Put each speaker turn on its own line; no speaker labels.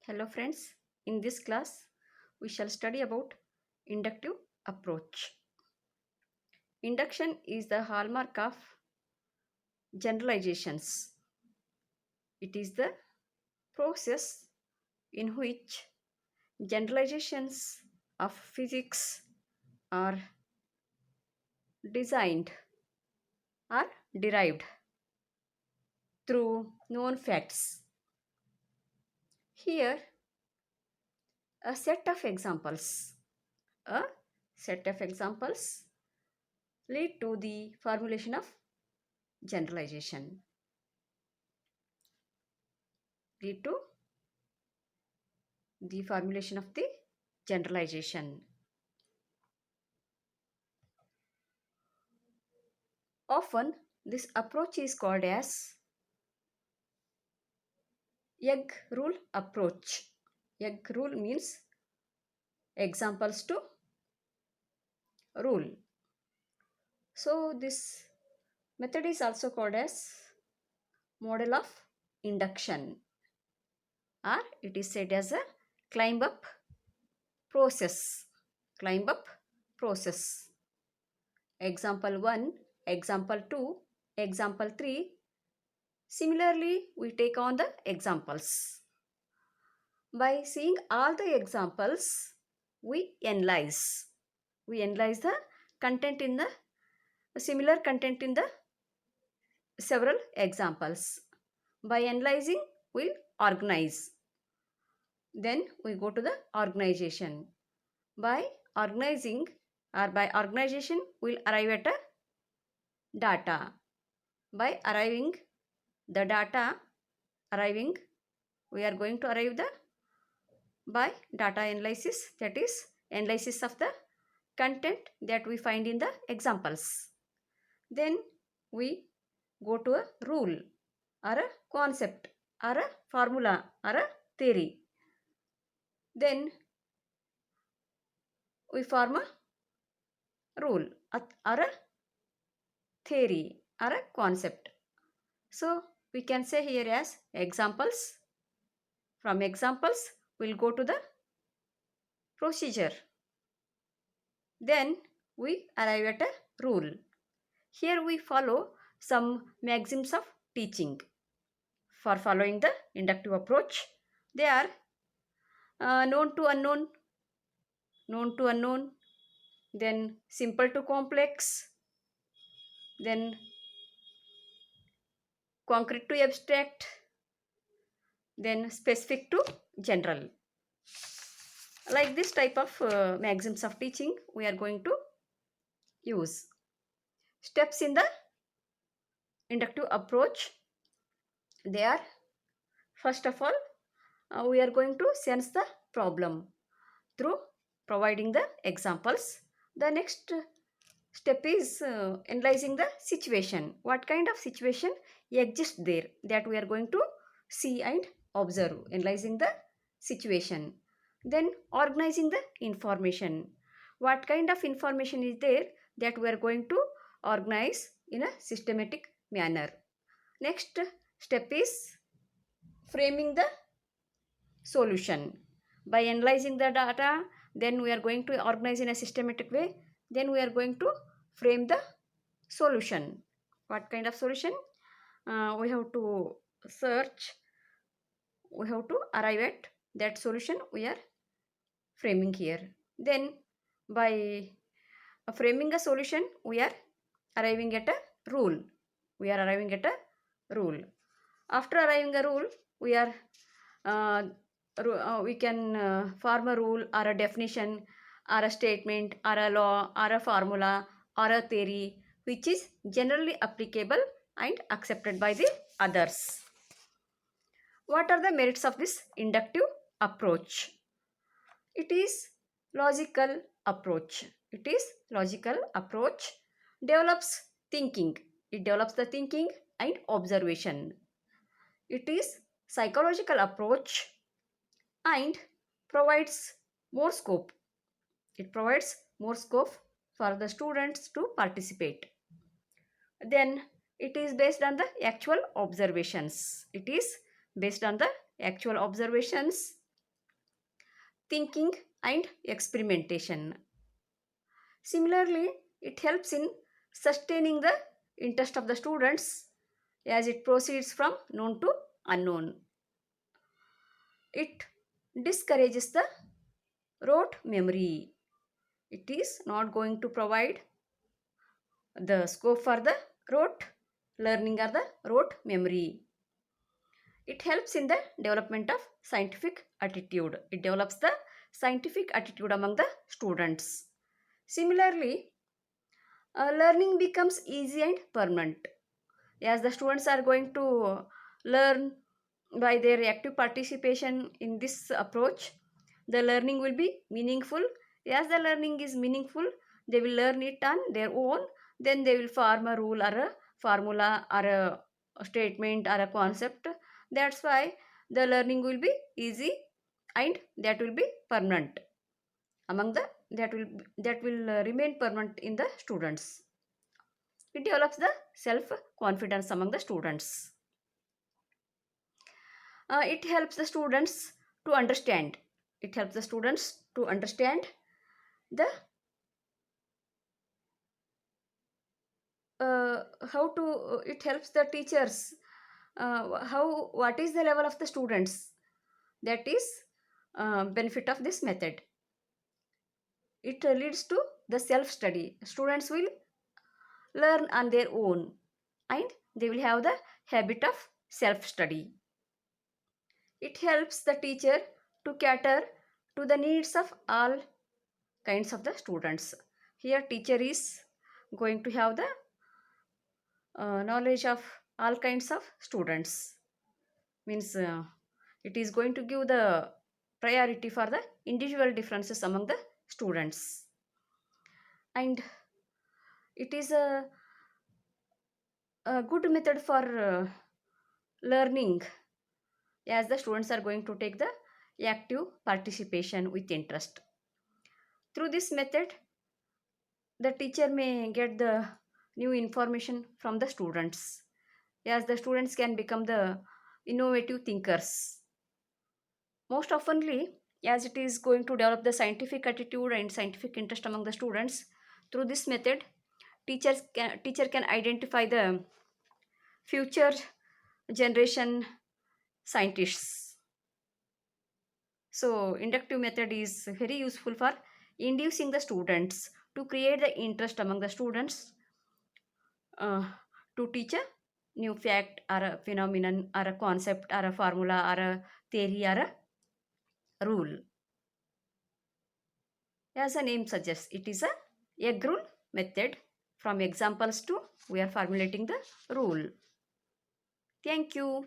Hello friends, in this class we shall study about inductive approach. Induction is the hallmark of generalizations. It is the process in which generalizations of physics are designed or derived through known facts. Here a set of examples. A set of examples lead to the formulation of generalization. Lead to the formulation of the generalization. Often, this approach is called as egg rule approach. Egg rule means examples to rule. So, this method is also called as model of induction, or it is said as a climb up process. Climb up process. Example 1, example 2, example 3. Similarly, we take on the examples. By seeing all the examples, we analyze. We analyze the content in the similar content in the several examples. By analyzing, we'll organize. Then we go to the organization. By organizing or by organization, we'll arrive at a data. By arriving the data, we are going to arrive the by data analysis, that is analysis of the content that we find in the examples. Then we go to a rule or a concept or a formula or a theory. Then we form a rule or a theory or a concept. So we can say here as examples. From examples, we'll go to the procedure. Then we arrive at a rule. Here we follow some maxims of teaching. For following the inductive approach, they are known to unknown, then simple to complex, then concrete to abstract, then specific to general. Like this type of maxims of teaching we are going to use. Steps in the inductive approach, they are, first of all, we are going to sense the problem through providing the examples. The next step is analyzing the situation. What kind of situation exists there, that we are going to see and observe. Analyzing the situation. Then organizing the information. What kind of information is there, that we are going to organize in a systematic manner. Next step is framing the solution. By analyzing the data, then we are going to organize in a systematic way. Then we are going to frame the solution. What kind of solution? We have to search. We have to arrive at that solution we are framing here. Then by framing a solution, we are arriving at a rule. After arriving a rule, we can form a rule or a definition or a statement or a law or a formula or a theory which is generally applicable and accepted by the others. What are the merits of this inductive approach? It is logical approach. Develops thinking. It develops the thinking and observation. It is psychological approach and provides more scope. It provides more scope for the students to participate. Then it is based on the actual observations. thinking and experimentation. Similarly, it helps in sustaining the interest of the students as it proceeds from known to unknown. It discourages the rote memory. It is not going to provide the scope for the rote learning or the rote memory. It helps in the development of scientific attitude. It develops the scientific attitude among the students. Similarly, learning becomes easy and permanent as the students are going to learn by their active participation in this approach. The learning will be meaningful. As the learning is meaningful, they will learn it on their own. Then they will form a rule or a formula or a statement or a concept. That's why the learning will be easy and that will be permanent among the that will remain permanent in the students. It develops the self confidence among the students. It helps the students to understand. It helps the students to understand the how to. It helps the teachers. How what is the level of the students? That is benefit of this method. It leads to the self study. Students will learn on their own and they will have the habit of self study. It helps the teacher to cater to the needs of all kinds of the students. Here teacher is going to have the knowledge of all kinds of students. Means it is going to give the priority for the individual differences among the students. And it is a good method for learning as the students are going to take the active participation with interest. Through this method, the teacher may get the new information from the students as the students can become the innovative thinkers. Most oftenly, as it is going to develop the scientific attitude and scientific interest among the students, through this method, teacher can identify the future generation scientists. So inductive method is very useful for inducing the students to create the interest among the students uh, to teach a new fact or a phenomenon or a concept or a formula or a theory or a rule. As the name suggests, it is a egg rule method. From examples to we are formulating the rule. Thank you.